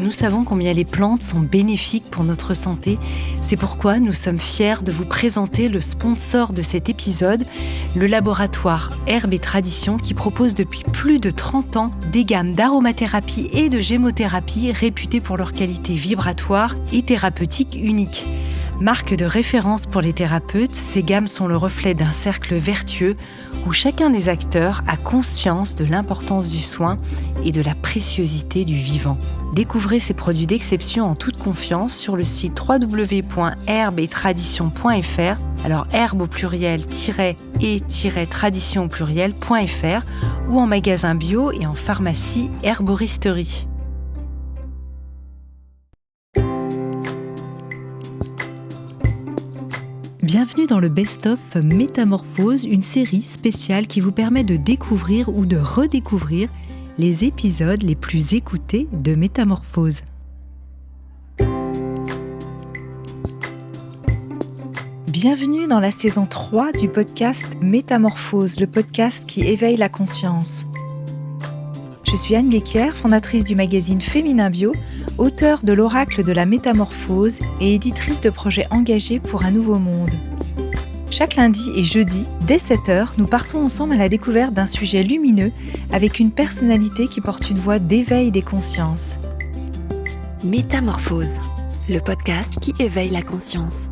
nous savons combien les plantes sont bénéfiques pour notre santé. C'est pourquoi nous sommes fiers de vous présenter le sponsor de cet épisode, le laboratoire Herbes et Traditions, qui propose depuis plus de 30 ans des gammes d'aromathérapie et de gémothérapie réputées pour leur qualité vibratoire et thérapeutique unique. Marque de référence pour les thérapeutes, ces gammes sont le reflet d'un cercle vertueux où chacun des acteurs a conscience de l'importance du soin et de la préciosité du vivant. Découvrez ces produits d'exception en toute confiance sur le site www.herbesettradition.fr. Alors herbe au pluriel -et-tradition au pluriel.fr ou en magasin bio et en pharmacie herboristerie. Bienvenue dans le Best-of Métamorphose, une série spéciale qui vous permet de découvrir ou de redécouvrir les épisodes les plus écoutés de Métamorphose. Bienvenue dans la saison 3 du podcast Métamorphose, le podcast qui éveille la conscience. Je suis Anne Guéquière, fondatrice du magazine Féminin Bio, auteure de l'Oracle de la Métamorphose et éditrice de projets engagés pour un nouveau monde. Chaque lundi et jeudi, dès 7h, nous partons ensemble à la découverte d'un sujet lumineux avec une personnalité qui porte une voix d'éveil des consciences. Métamorphose, le podcast qui éveille la conscience.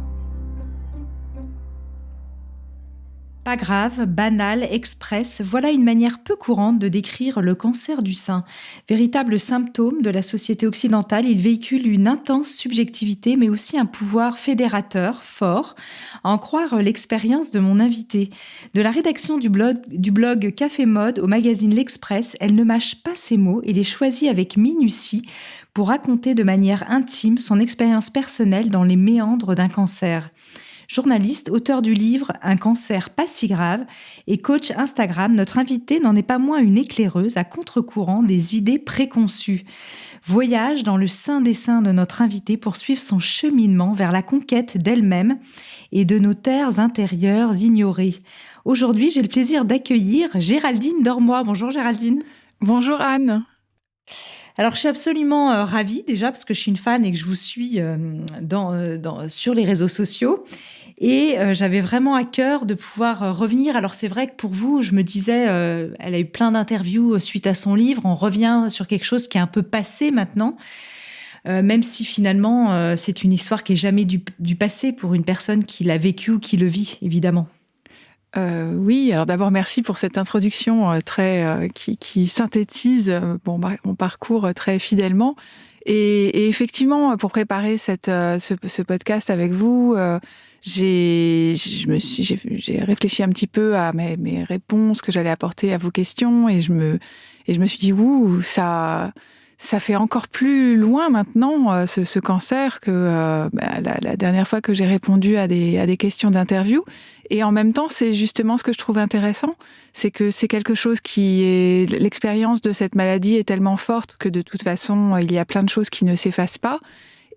Pas grave, banal, express, voilà une manière peu courante de décrire le cancer du sein. Véritable symptôme de la société occidentale, il véhicule une intense subjectivité mais aussi un pouvoir fédérateur fort, à en croire l'expérience de mon invité. De la rédaction du blog Café Mode au magazine L'Express, elle ne mâche pas ses mots et les choisit avec minutie pour raconter de manière intime son expérience personnelle dans les méandres d'un cancer. Journaliste, auteur du livre « Un cancer pas si grave » et coach Instagram, notre invitée n'en est pas moins une éclaireuse à contre-courant des idées préconçues. Voyage dans le sein des seins de notre invitée pour suivre son cheminement vers la conquête d'elle-même et de nos terres intérieures ignorées. Aujourd'hui, j'ai le plaisir d'accueillir Géraldine Dormoy. Bonjour Géraldine. Bonjour Anne. Alors, je suis absolument ravie déjà parce que je suis une fan et que je vous suis sur les réseaux sociaux. Et j'avais vraiment à cœur de pouvoir revenir. Alors, c'est vrai que pour vous, je me disais, elle a eu plein d'interviews suite à son livre. On revient sur quelque chose qui est un peu passé maintenant, même si finalement, c'est une histoire qui n'est jamais du passé pour une personne qui l'a vécu ou qui le vit, évidemment. Oui, alors d'abord merci pour cette introduction qui synthétise mon parcours très fidèlement. Et effectivement, pour préparer ce podcast avec vous, j'ai réfléchi un petit peu à mes réponses que j'allais apporter à vos questions et je me suis dit ça fait encore plus loin maintenant ce cancer que la dernière fois que j'ai répondu à des questions d'interview. Et en même temps, c'est justement ce que je trouve intéressant, c'est que c'est quelque chose l'expérience de cette maladie est tellement forte que de toute façon, il y a plein de choses qui ne s'effacent pas.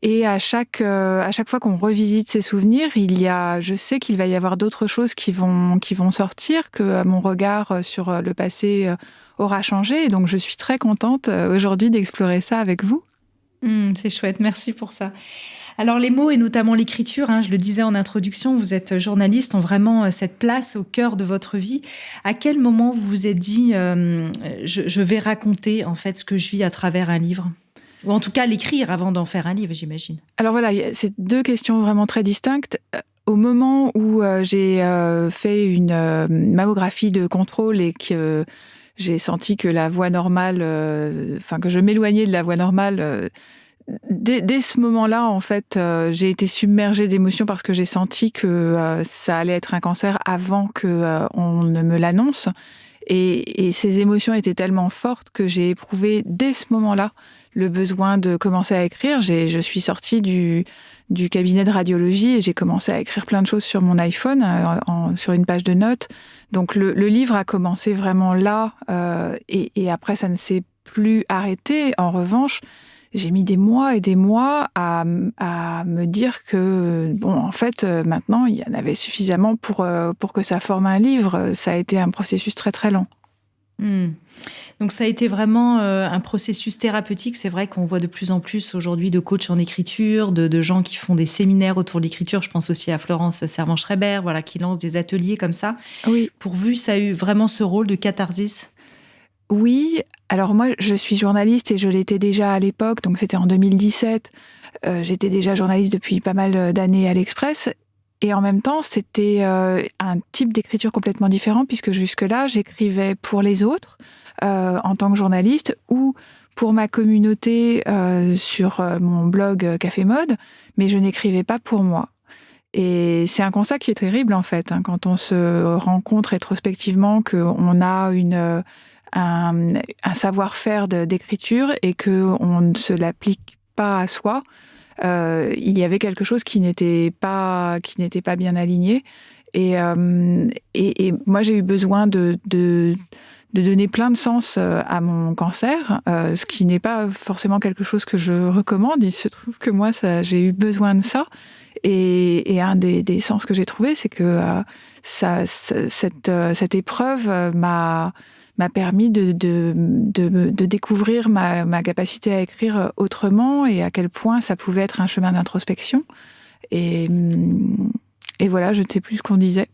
Et à chaque fois qu'on revisite ces souvenirs, je sais qu'il va y avoir d'autres choses qui vont sortir, que mon regard sur le passé aura changé. Et donc, je suis très contente aujourd'hui d'explorer ça avec vous. C'est chouette, merci pour ça. Alors, les mots et notamment l'écriture, je le disais en introduction, vous êtes journaliste, ont vraiment cette place au cœur de votre vie. À quel moment vous vous êtes dit je vais raconter en fait ce que je vis à travers un livre ? Ou en tout cas l'écrire avant d'en faire un livre, j'imagine. Alors voilà, c'est deux questions vraiment très distinctes. Au moment où j'ai fait une mammographie de contrôle et que j'ai senti que la voie normale, que je m'éloignais de la voie normale, dès ce moment-là, en fait, j'ai été submergée d'émotions parce que j'ai senti que ça allait être un cancer avant qu'on ne me l'annonce. Et ces émotions étaient tellement fortes que j'ai éprouvé dès ce moment-là le besoin de commencer à écrire. Je suis sortie du cabinet de radiologie et j'ai commencé à écrire plein de choses sur mon iPhone, sur une page de notes. Donc le livre a commencé vraiment là et après ça ne s'est plus arrêté. En revanche, j'ai mis des mois et des mois à me dire que, en fait, maintenant, il y en avait suffisamment pour que ça forme un livre. Ça a été un processus très, très lent. Mmh. Donc ça a été vraiment un processus thérapeutique. C'est vrai qu'on voit de plus en plus aujourd'hui de coachs en écriture, de gens qui font des séminaires autour de l'écriture. Je pense aussi à Florence Servan-Schreiber, voilà, qui lance des ateliers comme ça. Oui. Pour vous, ça a eu vraiment ce rôle de catharsis? Oui, alors moi, je suis journaliste et je l'étais déjà à l'époque, donc c'était en 2017. J'étais déjà journaliste depuis pas mal d'années à l'Express. Et en même temps, c'était un type d'écriture complètement différent, puisque jusque-là, j'écrivais pour les autres en tant que journaliste ou pour ma communauté sur mon blog Café Mode, mais je n'écrivais pas pour moi. Et c'est un constat qui est terrible, en fait, hein, quand on se rend compte rétrospectivement qu'on a un savoir-faire d'écriture et qu'on ne se l'applique pas à soi. Il y avait quelque chose qui n'était pas bien aligné. Et moi, j'ai eu besoin de donner plein de sens à mon cancer, ce qui n'est pas forcément quelque chose que je recommande. Il se trouve que moi, j'ai eu besoin de ça. Et un des sens que j'ai trouvé, c'est que cette épreuve m'a permis de découvrir ma capacité à écrire autrement et à quel point ça pouvait être un chemin d'introspection. Et voilà, je ne sais plus ce qu'on disait.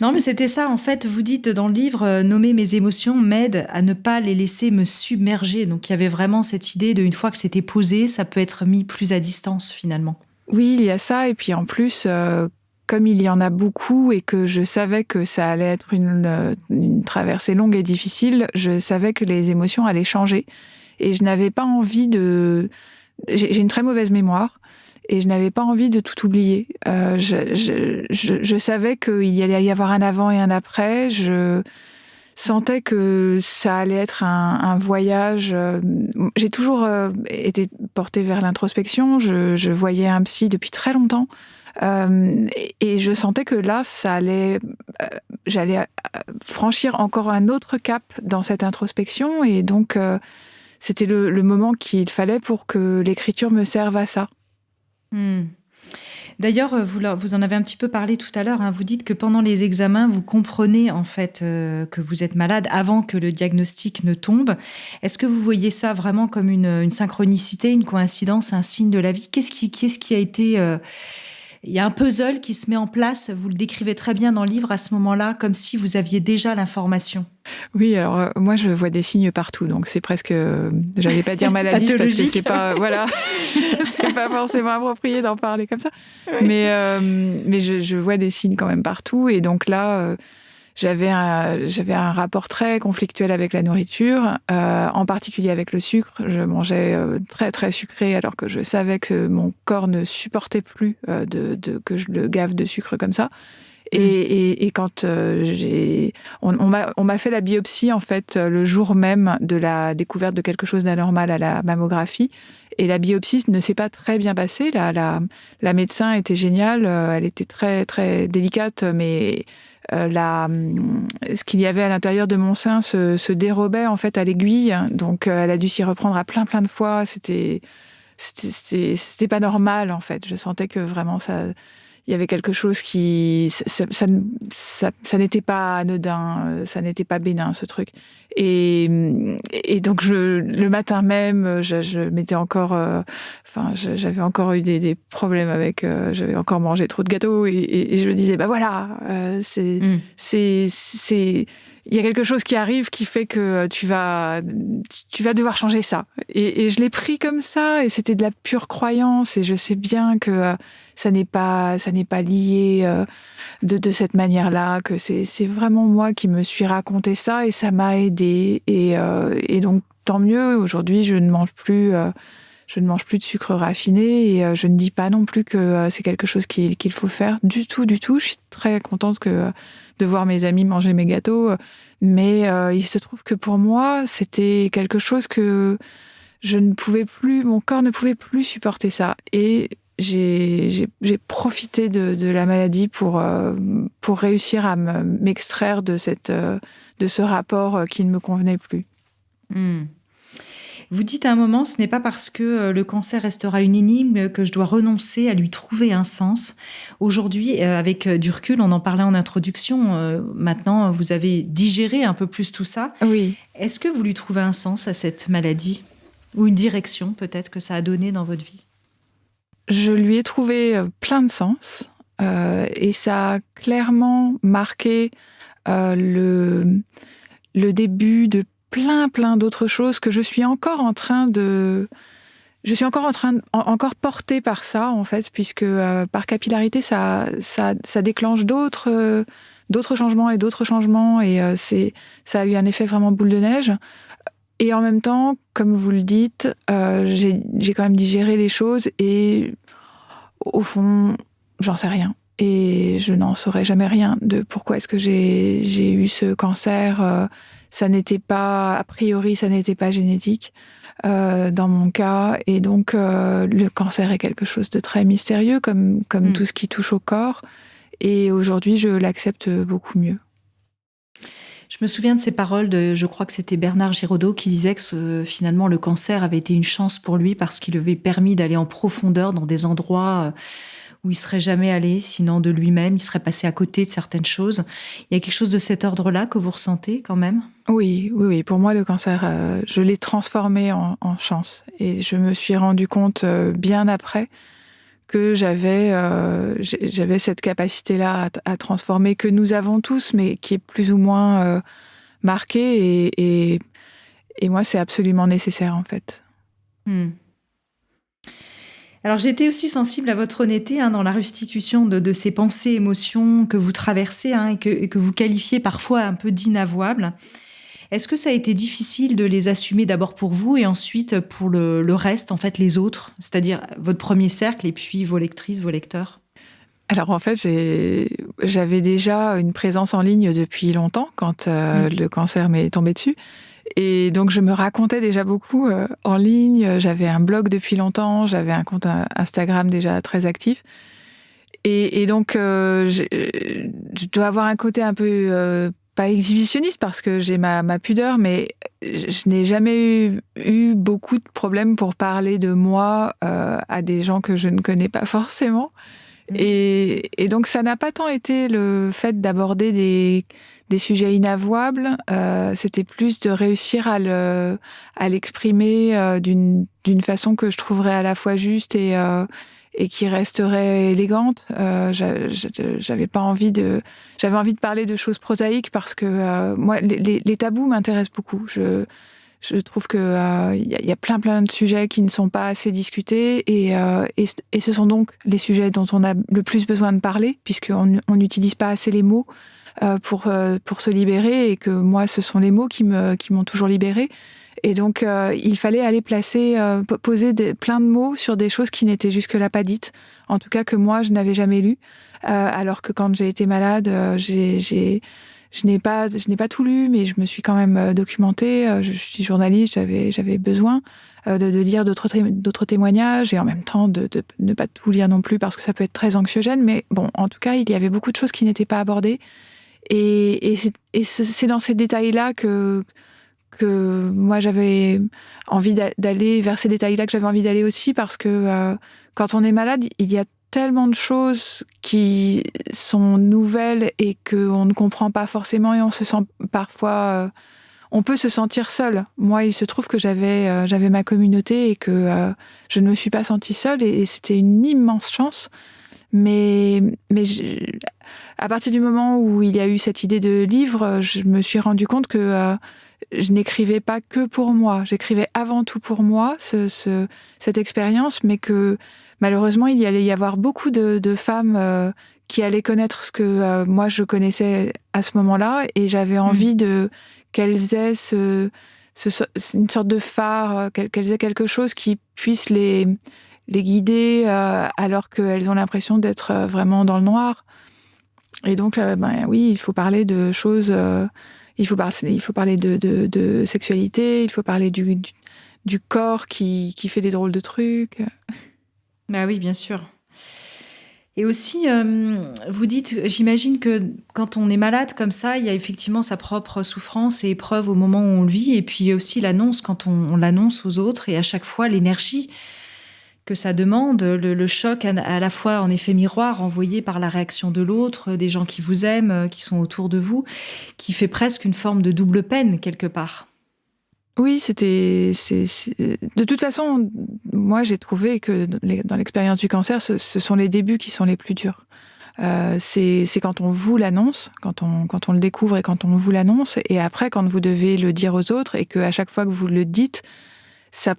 Non, mais c'était ça. En fait, vous dites dans le livre, nommer mes émotions m'aide à ne pas les laisser me submerger. Donc, il y avait vraiment cette idée de, une fois que c'était posé, ça peut être mis plus à distance finalement. Oui, il y a ça. Et puis en plus, comme il y en a beaucoup et que je savais que ça allait être une traversée longue et difficile, je savais que les émotions allaient changer. Et je n'avais pas envie de... J'ai une très mauvaise mémoire et je n'avais pas envie de tout oublier. Je savais qu'il y allait y avoir un avant et un après. Je sentais que ça allait être un voyage. J'ai toujours été portée vers l'introspection. Je voyais un psy depuis très longtemps. Et je sentais que là, j'allais franchir encore un autre cap dans cette introspection. Et donc, c'était le moment qu'il fallait pour que l'écriture me serve à ça. D'ailleurs, vous en avez un petit peu parlé tout à l'heure, hein. Vous dites que pendant les examens, vous comprenez en fait que vous êtes malade avant que le diagnostic ne tombe. Est-ce que vous voyez ça vraiment comme une synchronicité, une coïncidence, un signe de la vie? Qu'est-ce qui a été... Il y a un puzzle qui se met en place, vous le décrivez très bien dans le livre à ce moment-là, comme si vous aviez déjà l'information. Oui, alors moi je vois des signes partout, donc c'est presque, j'allais pas dire maladie parce que c'est pas, voilà, c'est pas forcément approprié d'en parler comme ça, oui. Mais je vois des signes quand même partout, et donc là j'avais un rapport très conflictuel avec la nourriture, en particulier avec le sucre. Je mangeais très très sucré alors que je savais que mon corps ne supportait plus que je le gave de sucre comme ça. Et quand on m'a fait la biopsie en fait le jour même de la découverte de quelque chose d'anormal à la mammographie, et la biopsie ne s'est pas très bien passée. La médecin était géniale, elle était très très délicate, mais ce qu'il y avait à l'intérieur de mon sein se dérobait en fait à l'aiguille, donc elle a dû s'y reprendre à plein de fois. C'était pas normal en fait. Je sentais que vraiment il y avait quelque chose qui... Ça n'était pas anodin, ça n'était pas bénin, ce truc. Et donc, le matin même, je m'étais encore... j'avais encore eu des problèmes avec... j'avais encore mangé trop de gâteaux et je me disais, bah voilà, il y a quelque chose qui arrive qui fait que tu vas devoir changer ça. Et je l'ai pris comme ça, et c'était de la pure croyance, et je sais bien que ça n'est pas lié de cette manière-là, que c'est vraiment moi qui me suis raconté ça, et ça m'a aidée. Et donc, tant mieux, aujourd'hui, je ne mange plus de sucre raffiné, et je ne dis pas non plus que c'est quelque chose qu'il faut faire du tout. Je suis très contente de voir mes amis manger mes gâteaux, mais il se trouve que pour moi, c'était quelque chose que mon corps ne pouvait plus supporter ça. Et j'ai profité de la maladie pour réussir à m'extraire de ce rapport qui ne me convenait plus. Vous dites à un moment, ce n'est pas parce que le cancer restera une énigme que je dois renoncer à lui trouver un sens. Aujourd'hui, avec du recul, on en parlait en introduction, maintenant vous avez digéré un peu plus tout ça. Oui, Est-ce que vous lui trouvez un sens à cette maladie? Ou une direction peut-être que ça a donné dans votre vie? je lui ai trouvé plein de sens et ça a clairement marqué le début de plein d'autres choses que je suis encore en train de... Je suis encore portée par ça, en fait, puisque par capillarité, ça déclenche d'autres changements et d'autres changements, et ça a eu un effet vraiment boule de neige. Et en même temps, comme vous le dites, j'ai quand même digéré les choses, et au fond, j'en sais rien. Et je n'en saurais jamais rien de pourquoi est-ce que j'ai eu ce cancer. Ça n'était pas, a priori, ça n'était pas génétique dans mon cas. Et donc, le cancer est quelque chose de très mystérieux, comme tout ce qui touche au corps. Et aujourd'hui, je l'accepte beaucoup mieux. Je me souviens de ces paroles je crois que c'était Bernard Giraudot qui disait que finalement le cancer avait été une chance pour lui parce qu'il lui avait permis d'aller en profondeur dans des endroits où il serait jamais allé, sinon de lui-même, il serait passé à côté de certaines choses. Il y a quelque chose de cet ordre-là que vous ressentez quand même? Oui. Pour moi, le cancer, je l'ai transformé en chance. Et je me suis rendu compte bien après que j'avais cette capacité-là à transformer, que nous avons tous, mais qui est plus ou moins marquée. Et moi, c'est absolument nécessaire, en fait. Hmm. Alors, j'ai été aussi sensible à votre honnêteté dans la restitution de ces pensées, émotions que vous traversez et que vous qualifiez parfois un peu d'inavouables. Est-ce que ça a été difficile de les assumer d'abord pour vous et ensuite pour le reste, en fait, les autres, c'est-à-dire votre premier cercle et puis vos lectrices, vos lecteurs? Alors en fait, j'avais déjà une présence en ligne depuis longtemps quand le cancer m'est tombé dessus. Et donc je me racontais déjà beaucoup en ligne. J'avais un blog depuis longtemps, j'avais un compte Instagram déjà très actif. Et donc je dois avoir un côté un peu pas exhibitionniste parce que j'ai ma pudeur, mais je n'ai jamais eu beaucoup de problèmes pour parler de moi à des gens que je ne connais pas forcément. Et donc, ça n'a pas tant été le fait d'aborder des sujets inavouables, c'était plus de réussir à l'exprimer d'une façon que je trouverais à la fois juste et qui resterait élégante. J'avais envie de parler de choses prosaïques parce que moi, les tabous m'intéressent beaucoup. Je trouve que y a plein de sujets qui ne sont pas assez discutés et ce sont donc les sujets dont on a le plus besoin de parler puisqu'on n'utilise pas assez les mots pour se libérer et que moi ce sont les mots qui m'ont toujours libérée. Et donc il fallait aller poser plein de mots sur des choses qui n'étaient jusque-là pas dites, en tout cas que moi je n'avais jamais lues, alors que quand j'ai été malade, je n'ai pas tout lu, mais je me suis quand même documentée. Je suis journaliste, j'avais besoin de lire d'autres témoignages et en même temps de ne pas tout lire non plus parce que ça peut être très anxiogène. Mais bon, en tout cas, il y avait beaucoup de choses qui n'étaient pas abordées. Et c'est dans ces détails-là que moi j'avais envie d'aller vers ces détails-là que j'avais envie d'aller aussi parce que quand on est malade, il y a tellement de choses qui sont nouvelles et qu'on ne comprend pas forcément et on se sent parfois... on peut se sentir seul. Moi, il se trouve que j'avais ma communauté et que je ne me suis pas sentie seule et c'était une immense chance. Mais à partir du moment où il y a eu cette idée de livre, je me suis rendu compte que je n'écrivais pas que pour moi. J'écrivais avant tout pour moi cette expérience, mais que malheureusement, il y allait y avoir beaucoup de femmes qui allaient connaître ce que moi je connaissais à ce moment-là, et j'avais envie qu'elles aient une sorte de phare, qu'elles aient quelque chose qui puisse les guider alors qu'elles ont l'impression d'être vraiment dans le noir. Et donc, oui, il faut parler de choses. Il faut parler de sexualité. Il faut parler du corps qui fait des drôles de trucs. Bah oui, bien sûr. Et aussi, vous dites, j'imagine que quand on est malade comme ça, il y a effectivement sa propre souffrance et épreuve au moment où on le vit, et puis aussi l'annonce quand on l'annonce aux autres, et à chaque fois l'énergie que ça demande, le choc à la fois en effet miroir envoyé par la réaction de l'autre, des gens qui vous aiment, qui sont autour de vous, qui fait presque une forme de double peine quelque part. Oui, de toute façon, moi j'ai trouvé que dans l'expérience du cancer, ce sont les débuts qui sont les plus durs. C'est quand on vous l'annonce, quand on le découvre et quand on vous l'annonce, et après quand vous devez le dire aux autres et qu'à chaque fois que vous le dites, ça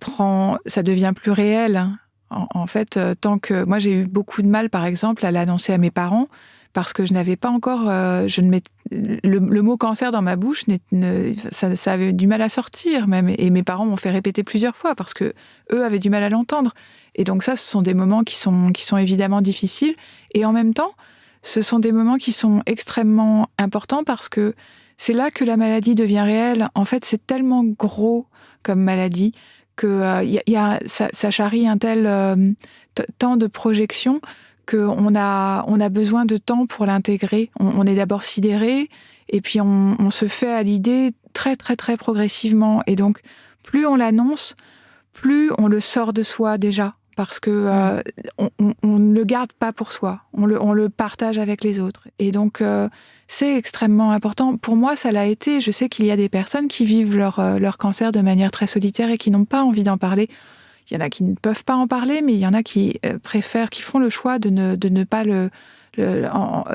devient plus réel. Hein. En fait, tant que moi j'ai eu beaucoup de mal, par exemple, à l'annoncer à mes parents parce que je n'avais pas encore, le mot cancer dans ma bouche, ça avait du mal à sortir même, et mes parents m'ont fait répéter plusieurs fois parce que eux avaient du mal à l'entendre. Et donc ça, ce sont des moments qui sont évidemment difficiles, et en même temps, ce sont des moments qui sont extrêmement importants parce que c'est là que la maladie devient réelle. En fait, c'est tellement gros comme maladie que ça charrie un tel temps de projection qu'on a besoin de temps pour l'intégrer. On est d'abord sidéré, et puis on se fait à l'idée très, très, très progressivement. Et donc, plus on l'annonce, plus on le sort de soi déjà, parce que on ne le garde pas pour soi, on le partage avec les autres. Et donc, c'est extrêmement important. Pour moi, ça l'a été. Je sais qu'il y a des personnes qui vivent leur cancer de manière très solitaire et qui n'ont pas envie d'en parler. Il y en a qui ne peuvent pas en parler, mais il y en a qui préfèrent, qui font le choix de ne pas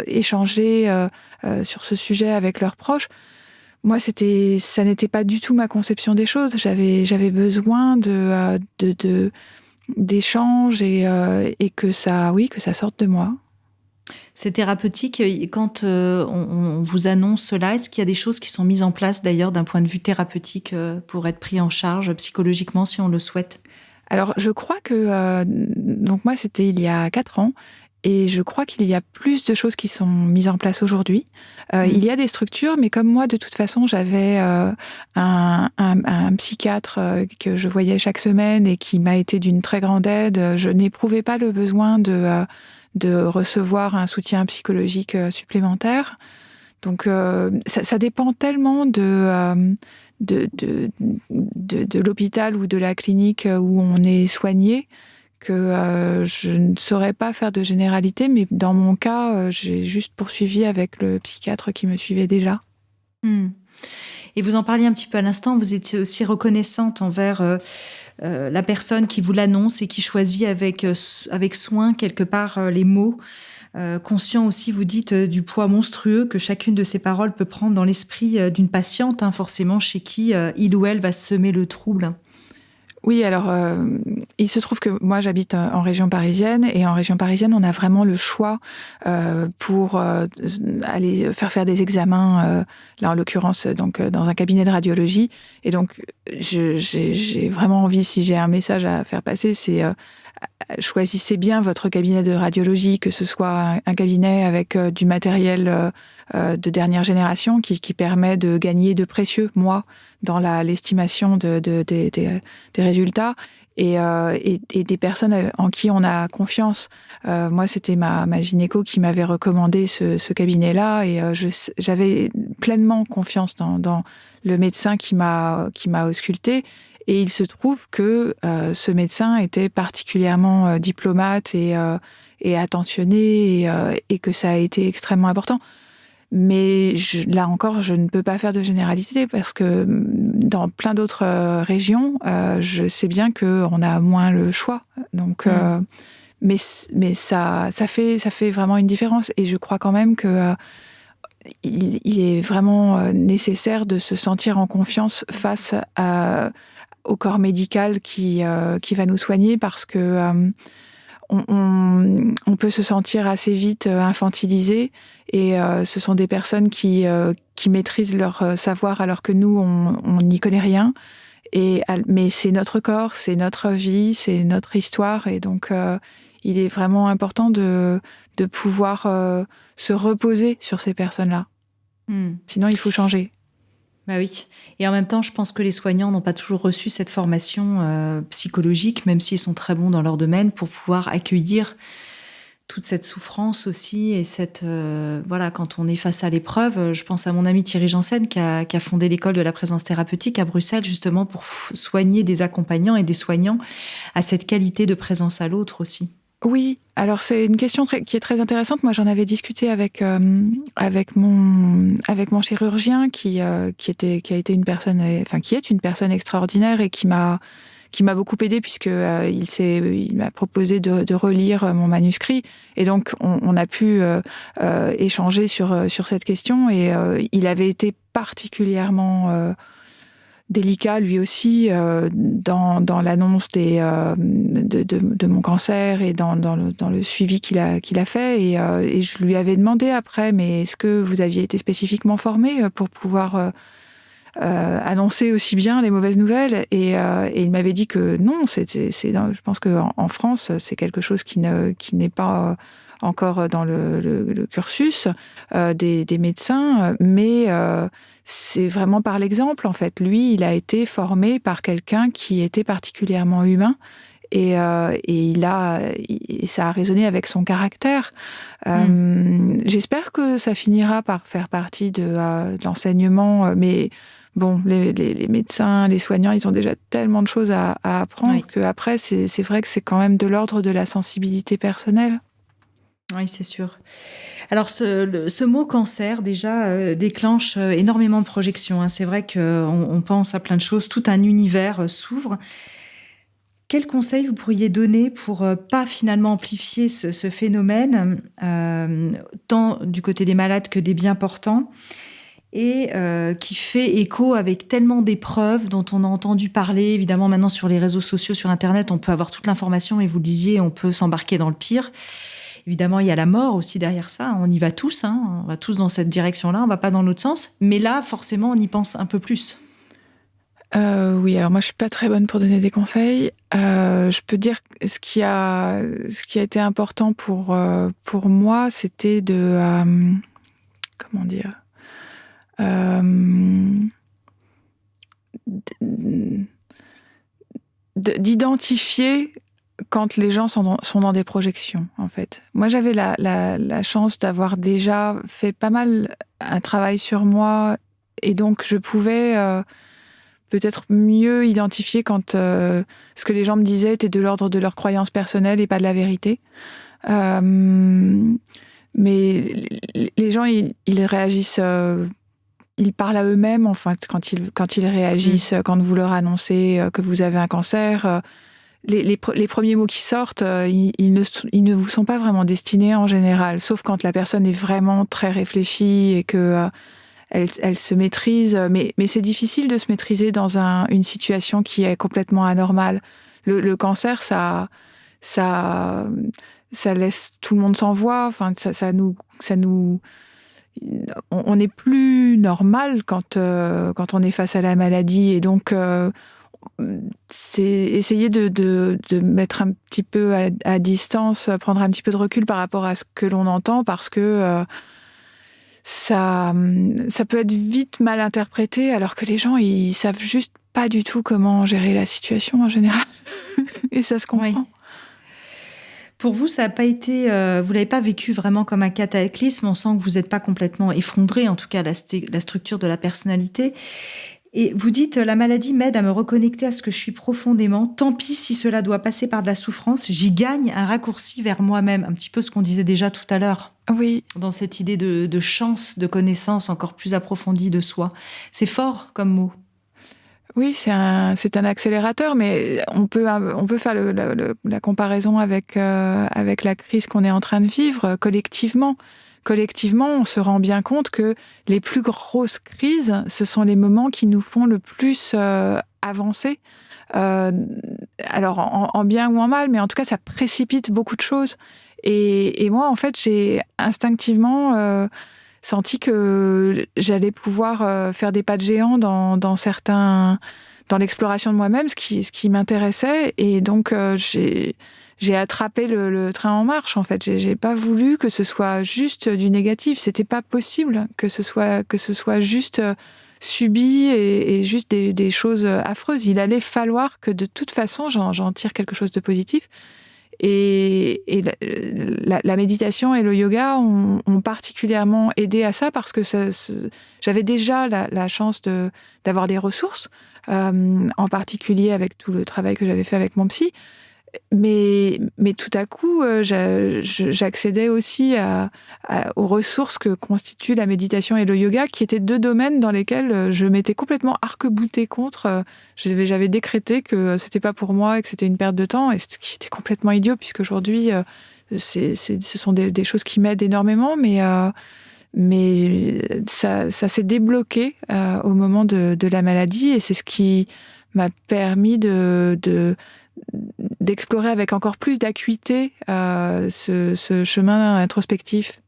échanger sur ce sujet avec leurs proches. Moi, ça n'était pas du tout ma conception des choses. J'avais besoin d'échanges et que ça sorte de moi. C'est thérapeutique. Quand on vous annonce cela, est-ce qu'il y a des choses qui sont mises en place d'ailleurs d'un point de vue thérapeutique pour être pris en charge psychologiquement si on le souhaite ? Alors, je crois que... donc moi, c'était il y a 4 ans. Et je crois qu'il y a plus de choses qui sont mises en place aujourd'hui. Il y a des structures, mais comme moi, de toute façon, j'avais un psychiatre que je voyais chaque semaine et qui m'a été d'une très grande aide. Je n'éprouvais pas le besoin de recevoir un soutien psychologique supplémentaire. Donc, ça dépend tellement de l'hôpital ou de la clinique où on est soigné que je ne saurais pas faire de généralité, mais dans mon cas, j'ai juste poursuivi avec le psychiatre qui me suivait déjà. Et vous en parliez un petit peu à l'instant, vous étiez aussi reconnaissante envers la personne qui vous l'annonce et qui choisit avec soin, quelque part, les mots. Conscient aussi, vous dites, du poids monstrueux que chacune de ces paroles peut prendre dans l'esprit d'une patiente, forcément chez qui il ou elle va semer le trouble. Oui, alors il se trouve que moi j'habite en région parisienne, et en région parisienne on a vraiment le choix pour aller faire des examens, là en l'occurrence donc dans un cabinet de radiologie. Et donc j'ai vraiment envie, si j'ai un message à faire passer, c'est choisissez bien votre cabinet de radiologie, que ce soit un cabinet avec du matériel de dernière génération qui permet de gagner de précieux mois dans l'estimation des résultats, et des personnes en qui on a confiance. Moi, c'était ma gynéco qui m'avait recommandé ce cabinet-là, et j'avais pleinement confiance dans le médecin qui m'a auscultée. Et il se trouve que ce médecin était particulièrement diplomate et attentionné, et que ça a été extrêmement important. Mais là encore, je ne peux pas faire de généralité parce que dans plein d'autres régions, je sais bien qu'on a moins le choix. Donc, mais ça fait vraiment une différence. Et je crois quand même que il est vraiment nécessaire de se sentir en confiance face au corps médical qui va nous soigner, parce que on peut se sentir assez vite infantilisé, et ce sont des personnes qui maîtrisent leur savoir alors que nous, on n'y connaît rien. Mais c'est notre corps, c'est notre vie, c'est notre histoire, et donc il est vraiment important de pouvoir se reposer sur ces personnes-là. Sinon, il faut changer. Bah oui. Et en même temps, je pense que les soignants n'ont pas toujours reçu cette formation psychologique, même s'ils sont très bons dans leur domaine, pour pouvoir accueillir toute cette souffrance aussi et voilà, quand on est face à l'épreuve. Je pense à mon ami Thierry Janssen qui a fondé l'école de la présence thérapeutique à Bruxelles justement pour soigner des accompagnants et des soignants à cette qualité de présence à l'autre aussi. Oui, alors c'est une question qui est très intéressante. Moi, j'en avais discuté avec mon chirurgien qui a été une personne, qui est une personne extraordinaire et qui m'a beaucoup aidée puisque il m'a proposé de relire mon manuscrit et donc on a pu échanger sur cette question et il avait été particulièrement délicat lui aussi dans l'annonce de mon cancer et dans le suivi qu'il a fait et je lui avais demandé après, mais est-ce que vous aviez été spécifiquement formé pour pouvoir annoncer aussi bien les mauvaises nouvelles et il m'avait dit que non, je pense qu'en France c'est quelque chose qui n'est pas encore dans le cursus des médecins, mais c'est vraiment par l'exemple, en fait. Lui, il a été formé par quelqu'un qui était particulièrement humain et ça a résonné avec son caractère. J'espère que ça finira par faire partie de l'enseignement, mais bon, les médecins, les soignants, ils ont déjà tellement de choses à apprendre qu'après, c'est vrai que c'est quand même de l'ordre de la sensibilité personnelle. Oui, c'est sûr. Alors, ce mot cancer, déjà, déclenche énormément de projections. C'est vrai qu'on pense à plein de choses, tout un univers s'ouvre. Quel conseil vous pourriez donner pour pas finalement amplifier ce phénomène, tant du côté des malades que des bien portants, et qui fait écho avec tellement d'épreuves dont on a entendu parler, évidemment maintenant sur les réseaux sociaux, sur Internet, on peut avoir toute l'information et vous le disiez, on peut s'embarquer dans le pire. Évidemment, il y a la mort aussi derrière ça. On y va tous, on va tous dans cette direction-là, on ne va pas dans l'autre sens. Mais là, forcément, on y pense un peu plus. Oui, alors moi, je ne suis pas très bonne pour donner des conseils. Je peux dire que ce qui a été important pour moi, c'était comment dire, d'identifier quand les gens sont dans des projections, en fait. Moi, j'avais la chance d'avoir déjà fait pas mal un travail sur moi et donc je pouvais peut-être mieux identifier quand ce que les gens me disaient était de l'ordre de leurs croyances personnelles et pas de la vérité. Mais les gens, ils réagissent... ils parlent à eux-mêmes, enfin, quand ils réagissent, quand vous leur annoncez que vous avez un cancer... Les premiers mots qui sortent, ils ne vous sont pas vraiment destinés en général, sauf quand la personne est vraiment très réfléchie et que elle se maîtrise. Mais c'est difficile de se maîtriser dans une situation qui est complètement anormale. Le cancer, ça laisse tout le monde sans voix. Enfin, on n'est plus normal quand on est face à la maladie et donc. C'est essayer de mettre un petit peu à distance, prendre un petit peu de recul par rapport à ce que l'on entend, parce que ça peut être vite mal interprété, alors que les gens, ils savent juste pas du tout comment gérer la situation en général. Et ça se comprend. Oui. Pour vous, ça n'a pas été, vous l'avez pas vécu vraiment comme un cataclysme. On sent que vous n'êtes pas complètement effondré, en tout cas la structure de la personnalité. Et vous dites, la maladie m'aide à me reconnecter à ce que je suis profondément. Tant pis si cela doit passer par de la souffrance, j'y gagne un raccourci vers moi-même. Un petit peu ce qu'on disait déjà tout à l'heure. Oui. Dans cette idée de chance, de connaissance encore plus approfondie de soi. C'est fort comme mot. Oui, c'est un accélérateur, mais on peut faire la comparaison avec la crise qu'on est en train de vivre collectivement. Collectivement, on se rend bien compte que les plus grosses crises, ce sont les moments qui nous font le plus avancer. Alors, en bien ou en mal, mais en tout cas, ça précipite beaucoup de choses. Et moi, en fait, j'ai instinctivement senti que j'allais pouvoir faire des pas de géant dans l'exploration de moi-même, ce qui m'intéressait. Et donc, j'ai attrapé le train en marche, en fait. J'ai pas voulu que ce soit juste du négatif. C'était pas possible que ce soit juste subi et juste des choses affreuses. Il allait falloir que de toute façon, j'en tire quelque chose de positif. Et la méditation et le yoga ont particulièrement aidé à ça parce que j'avais déjà la chance d'avoir des ressources, en particulier avec tout le travail que j'avais fait avec mon psy. Mais tout à coup, j'accédais aussi aux ressources que constituent la méditation et le yoga, qui étaient 2 domaines dans lesquels je m'étais complètement arc-boutée contre. J'avais décrété que c'était pas pour moi et que c'était une perte de temps, et ce qui était complètement idiot, puisqu'aujourd'hui, ce sont des choses qui m'aident énormément, mais ça s'est débloqué au moment de la maladie, et c'est ce qui m'a permis d'explorer avec encore plus d'acuité ce chemin introspectif.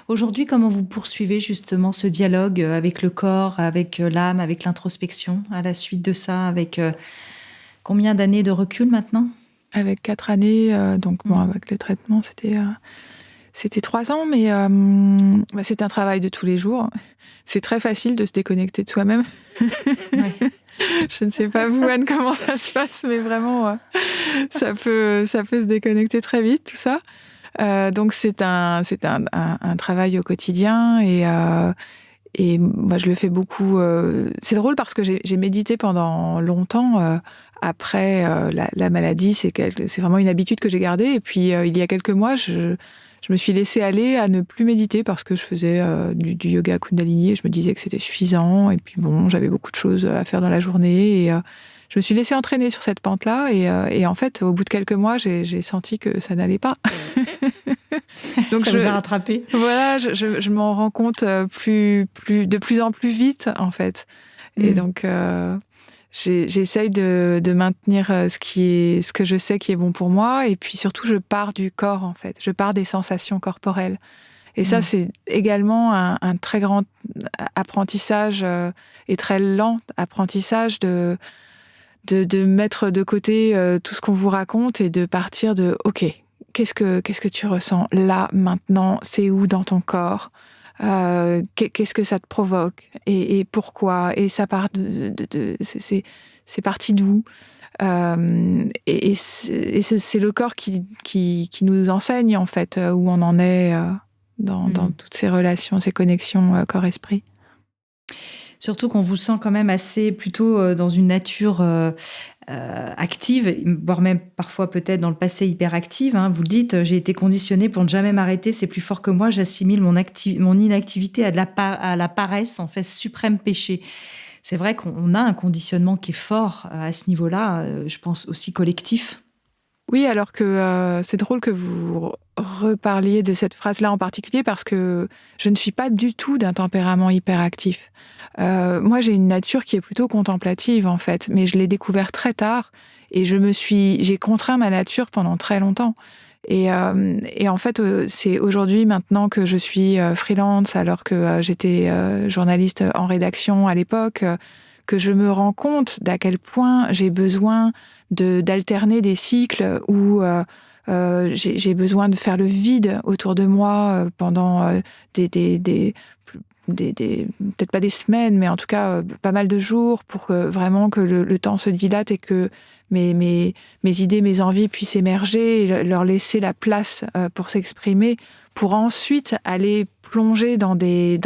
Aujourd'hui, comment vous poursuivez justement ce dialogue avec le corps, avec l'âme, avec l'introspection à la suite de ça, avec combien d'années de recul maintenant ? Avec 4 années, avec le traitement, c'était 3 ans, mais c'est un travail de tous les jours. C'est très facile de se déconnecter de soi-même. Ouais. Je ne sais pas vous, Anne, comment ça se passe, mais vraiment, ça peut se déconnecter très vite, tout ça. Donc c'est un travail au quotidien, et moi je le fais beaucoup. C'est drôle parce que j'ai médité pendant longtemps après la maladie. C'est vraiment une habitude que j'ai gardée. Et puis il y a quelques mois, je me suis laissée aller à ne plus méditer parce que je faisais du yoga Kundalini et je me disais que c'était suffisant. Et puis bon, j'avais beaucoup de choses à faire dans la journée, et je me suis laissée entraîner sur cette pente-là. Et en fait, au bout de quelques mois, j'ai senti que ça n'allait pas. Donc ça vous a rattrapé. Voilà, je m'en rends compte de plus en plus vite, en fait. Et donc, j'essaye de maintenir ce que je sais qui est bon pour moi. Et puis surtout, je pars du corps, en fait. Je pars des sensations corporelles. Et ça, c'est également un très grand apprentissage et très lent apprentissage de mettre de côté tout ce qu'on vous raconte et de partir de « Ok, qu'est-ce que tu ressens là, maintenant ? C'est où dans ton corps ? Qu'est-ce que ça te provoque ? Et pourquoi ? Et ça part c'est parti d'où ? Et c'est le corps qui nous enseigne, en fait, où on en est dans toutes ces relations, ces connexions corps-esprit. Surtout qu'on vous sent quand même assez plutôt dans une nature active, voire même parfois peut-être dans le passé hyperactive. Vous le dites, j'ai été conditionnée pour ne jamais m'arrêter, c'est plus fort que moi, j'assimile mon inactivité à la paresse, en fait, suprême péché. C'est vrai qu'on a un conditionnement qui est fort à ce niveau-là, je pense aussi collectif. Oui, alors que c'est drôle que vous reparliez de cette phrase-là en particulier, parce que je ne suis pas du tout d'un tempérament hyperactif. Moi, j'ai une nature qui est plutôt contemplative, en fait, mais je l'ai découvert très tard, et j'ai contraint ma nature pendant très longtemps. Et en fait, c'est aujourd'hui, maintenant que je suis freelance, alors que j'étais journaliste en rédaction à l'époque, que je me rends compte d'à quel point j'ai besoin d'alterner des cycles où j'ai besoin de faire le vide autour de moi pendant peut-être pas des semaines, mais en tout cas pas mal de jours, pour vraiment que le temps se dilate et que mes idées, mes envies puissent émerger et leur laisser la place pour s'exprimer, pour ensuite aller plonger dans des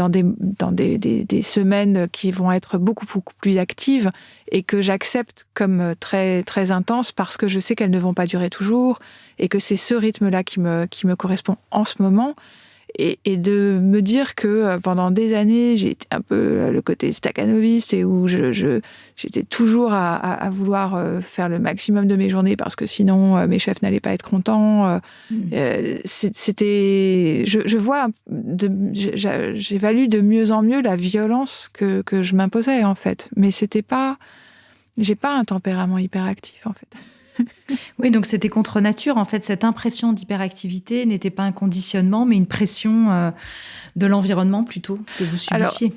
semaines qui vont être beaucoup, beaucoup plus actives et que j'accepte comme très, très intenses, parce que je sais qu'elles ne vont pas durer toujours et que c'est ce rythme-là qui me correspond en ce moment. Et de me dire que pendant des années, j'ai été un peu le côté stakhanoviste, et où j'étais toujours à vouloir faire le maximum de mes journées parce que sinon mes chefs n'allaient pas être contents. J'évalue de mieux en mieux la violence que je m'imposais, en fait. Mais j'ai pas un tempérament hyperactif, en fait. Oui, donc c'était contre nature. En fait, cette impression d'hyperactivité n'était pas un conditionnement, mais une pression de l'environnement plutôt que vous subissiez.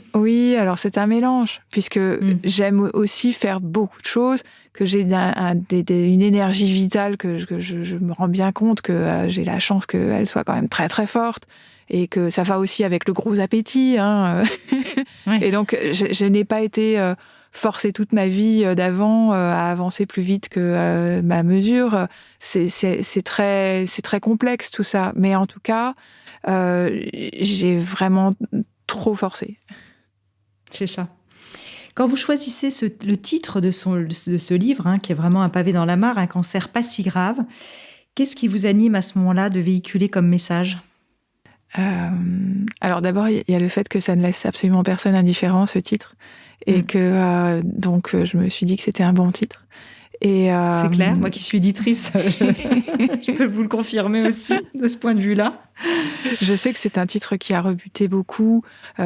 Alors c'est un mélange, puisque j'aime aussi faire beaucoup de choses, que j'ai une énergie vitale, que je me rends bien compte que j'ai la chance qu'elle soit quand même très très forte, et que ça va aussi avec le gros appétit. Ouais. Et donc je n'ai pas été forcé toute ma vie d'avant à avancer plus vite que ma mesure. C'est très complexe tout ça. Mais en tout cas, j'ai vraiment trop forcé. C'est ça. Quand vous choisissez le titre de ce livre, qui est vraiment un pavé dans la mare, un cancer pas si grave, qu'est-ce qui vous anime à ce moment-là de véhiculer comme message ? Alors d'abord, il y a le fait que ça ne laisse absolument personne indifférent, ce titre, et que donc je me suis dit que c'était un bon titre. Et c'est clair, moi qui suis éditrice, je peux vous le confirmer aussi de ce point de vue-là. Je sais que c'est un titre qui a rebuté beaucoup.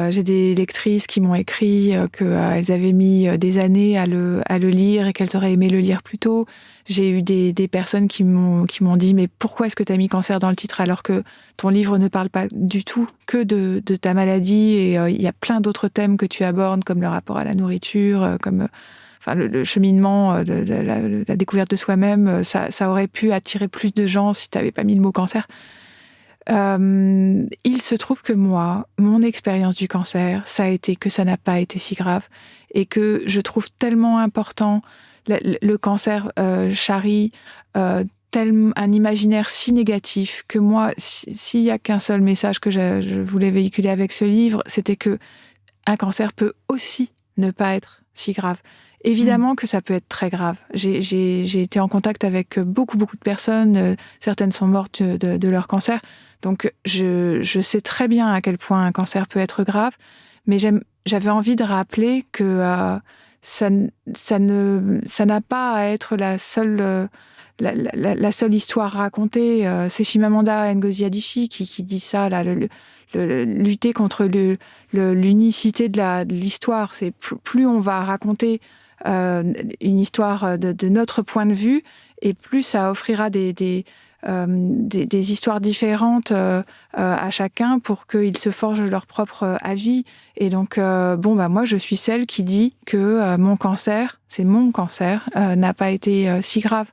J'ai des lectrices qui m'ont écrit qu'elles avaient mis des années à le lire et qu'elles auraient aimé le lire plus tôt. J'ai eu des personnes qui m'ont dit « Mais pourquoi est-ce que tu as mis cancer dans le titre alors que ton livre ne parle pas du tout que de ta maladie ?» Et il y a plein d'autres thèmes que tu abordes, comme le rapport à la nourriture, comme... Enfin, le cheminement de la découverte de soi-même, ça aurait pu attirer plus de gens si tu n'avais pas mis le mot cancer. Il se trouve que moi, mon expérience du cancer, ça a été que ça n'a pas été si grave et que je trouve tellement important le cancer charrie un imaginaire si négatif que moi, s'il y a qu'un seul message que je voulais véhiculer avec ce livre, c'était que un cancer peut aussi ne pas être si grave. Évidemment que ça peut être très grave. J'ai été en contact avec beaucoup de personnes. Certaines sont mortes de leur cancer. Donc, je sais très bien à quel point un cancer peut être grave. Mais j'avais envie de rappeler que ça n'a pas à être la seule histoire racontée. C'est Chimamanda Ngozi Adichie qui dit ça, là, lutter contre l'unicité de l'histoire. C'est plus on va raconter une histoire de notre point de vue, et plus ça offrira des histoires différentes à chacun pour qu'ils se forgent leur propre avis. Et donc, moi, je suis celle qui dit que mon cancer n'a pas été si grave.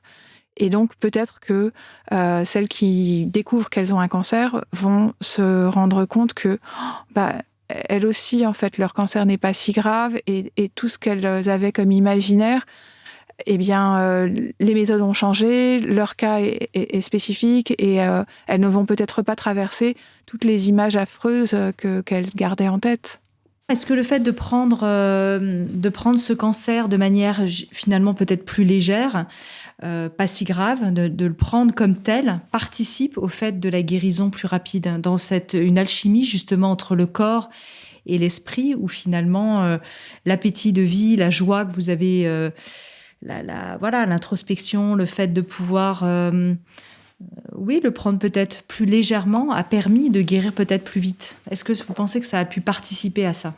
Et donc, peut-être que celles qui découvrent qu'elles ont un cancer vont se rendre compte que elles aussi, en fait, leur cancer n'est pas si grave et tout ce qu'elles avaient comme imaginaire, eh bien, les méthodes ont changé, leur cas est spécifique et elles ne vont peut-être pas traverser toutes les images affreuses qu'elles gardaient en tête. Est-ce que le fait de prendre ce cancer de manière finalement peut-être plus légère, pas si grave, de le prendre comme tel, participe au fait de la guérison plus rapide, dans une alchimie justement entre le corps et l'esprit, où finalement l'appétit de vie, la joie que vous avez, l'introspection, le fait de pouvoir le prendre peut-être plus légèrement a permis de guérir peut-être plus vite. Est-ce que vous pensez que ça a pu participer à ça ?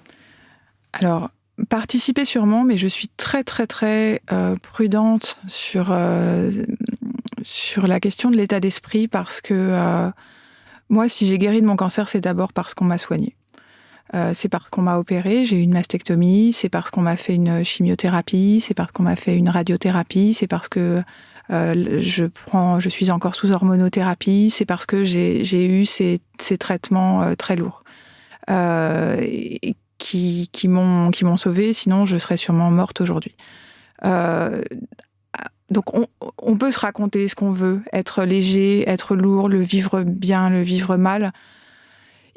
Alors, participer sûrement, mais je suis très, très, très prudente sur la question de l'état d'esprit parce que moi, si j'ai guéri de mon cancer, c'est d'abord parce qu'on m'a soignée. C'est parce qu'on m'a opérée, j'ai eu une mastectomie, c'est parce qu'on m'a fait une chimiothérapie, c'est parce qu'on m'a fait une radiothérapie, c'est parce que je suis encore sous hormonothérapie, c'est parce que j'ai eu ces traitements très lourds qui m'ont sauvée, sinon je serais sûrement morte aujourd'hui. Donc on peut se raconter ce qu'on veut, être léger, être lourd, le vivre bien, le vivre mal.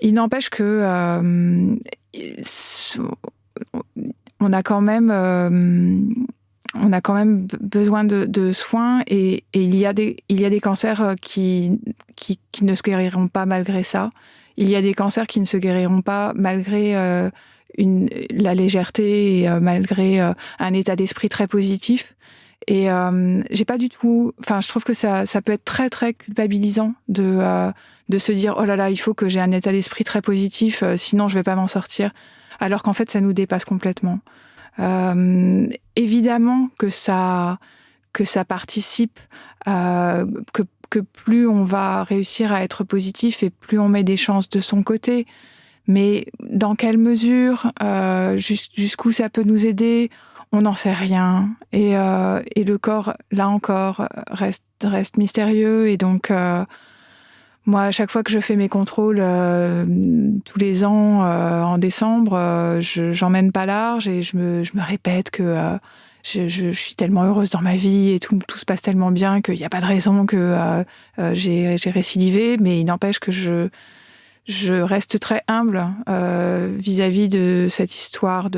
Il n'empêche que on a quand même besoin de soins et il y a des cancers qui ne se guériront pas malgré ça. Il y a des cancers qui ne se guériront pas malgré la légèreté et malgré un état d'esprit très positif. Et j'ai pas du tout... Enfin, je trouve que ça peut être très, très culpabilisant de se dire « Oh là là, il faut que j'ai un état d'esprit très positif, sinon je vais pas m'en sortir. » Alors qu'en fait, ça nous dépasse complètement. Évidemment que ça participe, que plus on va réussir à être positif et plus on met des chances de son côté. Mais dans quelle mesure, jusqu'où ça peut nous aider ? On n'en sait rien. Et le corps, là encore, reste mystérieux. Et donc, Moi, à chaque fois que je fais mes contrôles tous les ans en décembre, j'emmène pas large et je me répète que je suis tellement heureuse dans ma vie et tout se passe tellement bien qu'il n'y a pas de raison que j'ai récidivé. Mais il n'empêche que je reste très humble vis-à-vis de cette histoire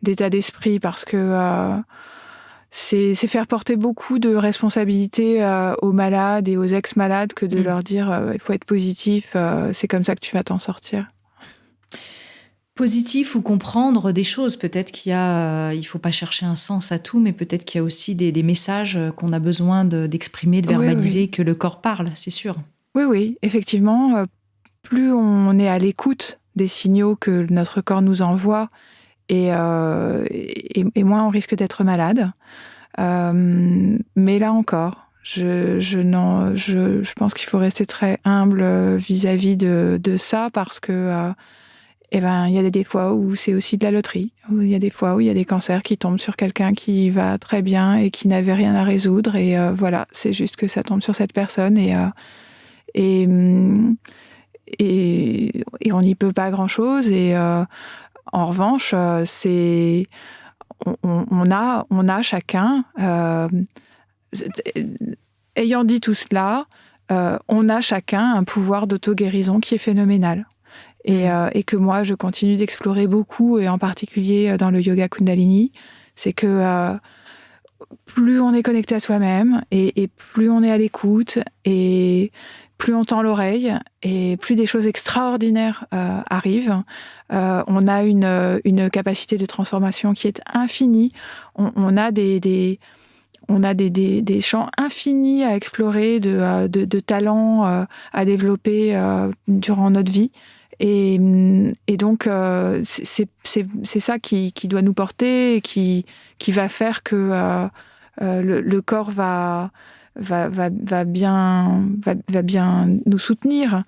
d'état d'esprit parce que c'est faire porter beaucoup de responsabilités aux malades et aux ex-malades que de leur dire il faut être positif, c'est comme ça que tu vas t'en sortir. Positif ou comprendre des choses. Peut-être il faut pas chercher un sens à tout, mais peut-être qu'il y a aussi des messages qu'on a besoin d'exprimer, de verbaliser, oui. Que le corps parle, c'est sûr. Oui, effectivement. Plus on est à l'écoute des signaux que notre corps nous envoie, et moins on risque d'être malade. Mais là encore, je pense qu'il faut rester très humble vis-à-vis de ça parce que il y a des fois où c'est aussi de la loterie, où il y a des fois où il y a des cancers qui tombent sur quelqu'un qui va très bien et qui n'avait rien à résoudre et voilà, c'est juste que ça tombe sur cette personne et on n'y peut pas grand-chose et en revanche, on a chacun, ayant dit tout cela, on a chacun un pouvoir d'auto-guérison qui est phénoménal. Et que moi, je continue d'explorer beaucoup, et en particulier dans le yoga Kundalini, c'est que plus on est connecté à soi-même, et plus on est à l'écoute, et plus on tend l'oreille, et plus des choses extraordinaires arrivent. On a une capacité de transformation qui est infinie. On a des champs infinis à explorer, de talents à développer durant notre vie. Et donc, c'est ça qui doit nous porter et qui va faire que le corps va bien nous soutenir.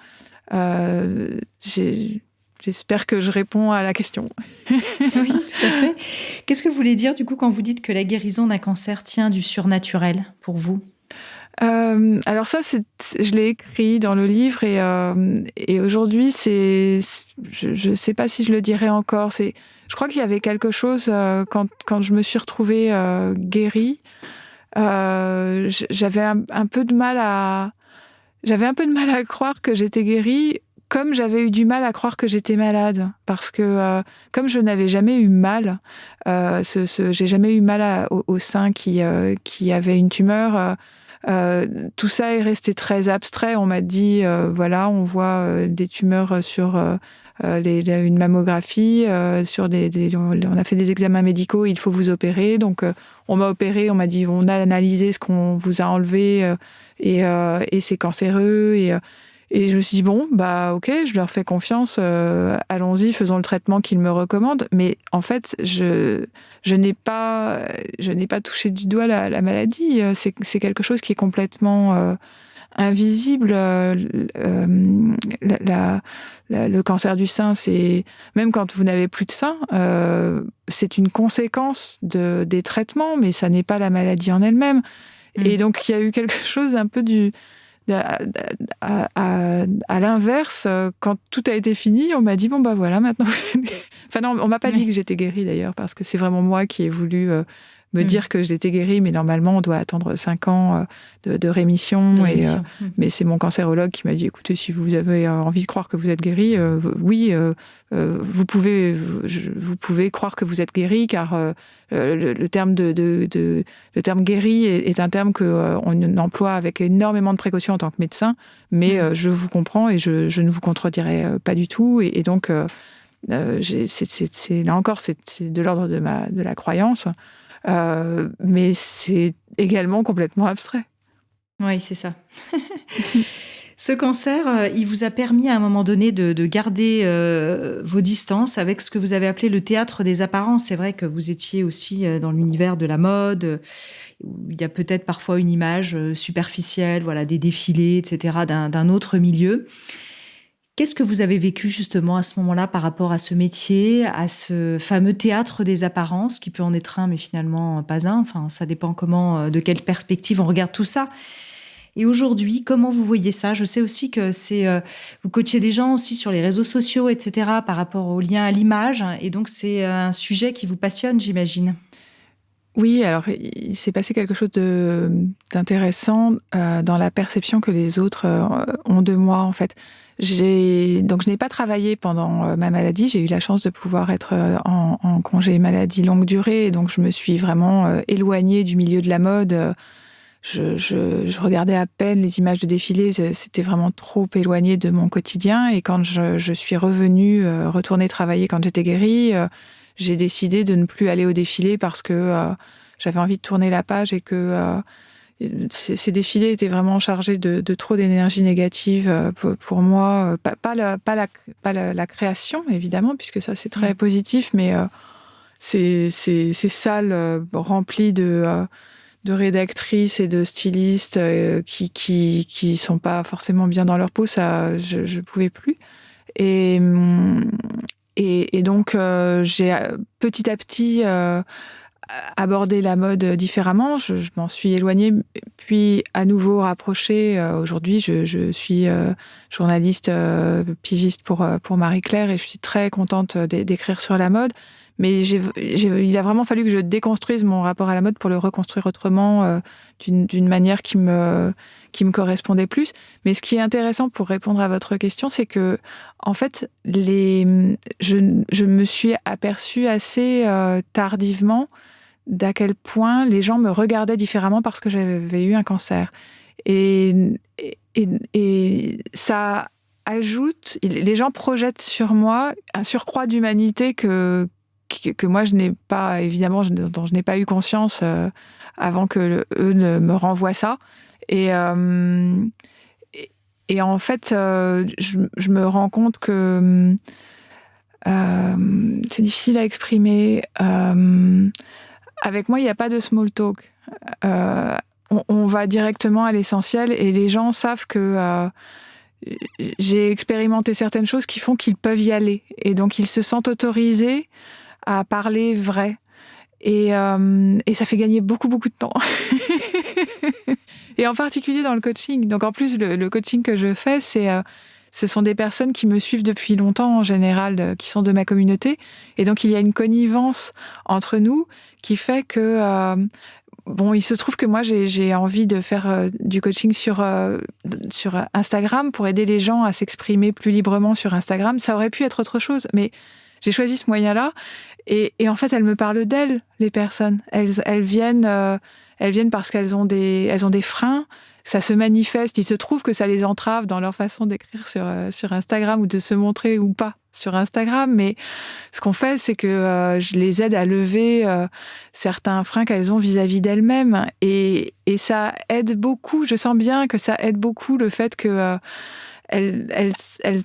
J'espère que je réponds à la question. Oui, tout à fait. Qu'est-ce que vous voulez dire, du coup, quand vous dites que la guérison d'un cancer tient du surnaturel pour vous ? Alors ça, je l'ai écrit dans le livre et aujourd'hui, je ne sais pas si je le dirai encore. Je crois qu'il y avait quelque chose quand je me suis retrouvée guérie. J'avais un peu de mal à croire que j'étais guérie, comme j'avais eu du mal à croire que j'étais malade, parce que comme je n'avais jamais eu mal, j'ai jamais eu mal au sein qui avait une tumeur. Tout ça est resté très abstrait. On m'a dit, voilà, on voit des tumeurs sur une mammographie, on a fait des examens médicaux, il faut vous opérer. Donc, on m'a opéré, on m'a dit, on a analysé ce qu'on vous a enlevé et c'est cancéreux. Et je me suis dit, bon, bah ok, je leur fais confiance, allons-y, faisons le traitement qu'ils me recommandent. Mais en fait, je n'ai pas touché du doigt la maladie. C'est quelque chose qui est complètement invisible. Le cancer du sein, c'est même quand vous n'avez plus de sein, c'est une conséquence des traitements, mais ça n'est pas la maladie en elle-même. Et donc, il y a eu quelque chose un peu à l'inverse, quand tout a été fini, on m'a dit bon bah voilà, maintenant enfin non, on m'a pas dit que j'étais guérie d'ailleurs, parce que c'est vraiment moi qui ai voulu me dire que j'étais guérie, mais normalement on doit attendre 5 ans de rémission. Mais c'est mon cancérologue qui m'a dit écoutez, si vous avez envie de croire que vous êtes guérie, oui, vous pouvez croire que vous êtes guérie, car le terme le terme guéri est un terme qu'on emploie avec énormément de précaution en tant que médecin, mais je vous comprends et je ne vous contredirai pas du tout. Et donc, là encore, c'est de l'ordre de la croyance, mais c'est également complètement abstrait. Oui, c'est ça. Ce cancer, il vous a permis à un moment donné de garder vos distances avec ce que vous avez appelé le théâtre des apparences. C'est vrai que vous étiez aussi dans l'univers de la mode, où il y a peut-être parfois une image superficielle, voilà, des défilés, etc., d'un autre milieu. Qu'est-ce que vous avez vécu justement à ce moment-là par rapport à ce métier, à ce fameux théâtre des apparences, qui peut en être un, mais finalement pas un. Enfin, ça dépend de quelle perspective on regarde tout ça. Et aujourd'hui, comment vous voyez ça? Je sais aussi que vous coachez des gens aussi sur les réseaux sociaux, etc., par rapport au lien à l'image. Et donc, c'est un sujet qui vous passionne, j'imagine. Oui, alors il s'est passé quelque chose d'intéressant dans la perception que les autres ont de moi, en fait. Donc je n'ai pas travaillé pendant ma maladie. J'ai eu la chance de pouvoir être en congé maladie longue durée, et donc je me suis vraiment éloignée du milieu de la mode. Je regardais à peine les images de défilés, c'était vraiment trop éloigné de mon quotidien. Et quand je suis retournée travailler quand j'étais guérie, j'ai décidé de ne plus aller au défilé parce que j'avais envie de tourner la page et que ces défilés étaient vraiment chargés de trop d'énergie négative pour moi. Pas la création, évidemment, puisque ça, c'est très positif, mais ces salles remplies de rédactrices et de stylistes qui sont pas forcément bien dans leur peau, ça, je pouvais plus. Et donc, j'ai petit à petit abordé la mode différemment. Je m'en suis éloignée, puis à nouveau rapprochée. Aujourd'hui, je suis journaliste pigiste pour Marie-Claire, et je suis très contente d'écrire sur la mode. Mais il a vraiment fallu que je déconstruise mon rapport à la mode pour le reconstruire autrement, d'une manière qui me correspondait plus. Mais ce qui est intéressant pour répondre à votre question, c'est que, en fait, je me suis aperçue assez tardivement d'à quel point les gens me regardaient différemment parce que j'avais eu un cancer. Et ça ajoute, les gens projettent sur moi un surcroît d'humanité que moi je n'ai pas, évidemment, dont je n'ai pas eu conscience avant que eux ne me renvoient ça. Et en fait, je me rends compte que c'est difficile à exprimer. Avec moi, il n'y a pas de small talk. On va directement à l'essentiel, et les gens savent que j'ai expérimenté certaines choses qui font qu'ils peuvent y aller. Et donc, ils se sentent autorisés à parler vrai. Et ça fait gagner beaucoup, beaucoup de temps. Et en particulier dans le coaching. Donc, en plus, le coaching que je fais, ce sont des personnes qui me suivent depuis longtemps, en général, qui sont de ma communauté. Et donc, il y a une connivence entre nous qui fait que... il se trouve que moi, j'ai envie de faire du coaching sur Instagram pour aider les gens à s'exprimer plus librement sur Instagram. Ça aurait pu être autre chose, mais j'ai choisi ce moyen-là. Et en fait, elles me parlent d'elles, les personnes. Elles viennent parce qu'elles ont des freins. Ça se manifeste. Il se trouve que ça les entrave dans leur façon d'écrire sur Instagram, ou de se montrer ou pas sur Instagram. Mais ce qu'on fait, c'est que je les aide à lever certains freins qu'elles ont vis-à-vis d'elles-mêmes. Et ça aide beaucoup. Je sens bien que ça aide beaucoup le fait que elles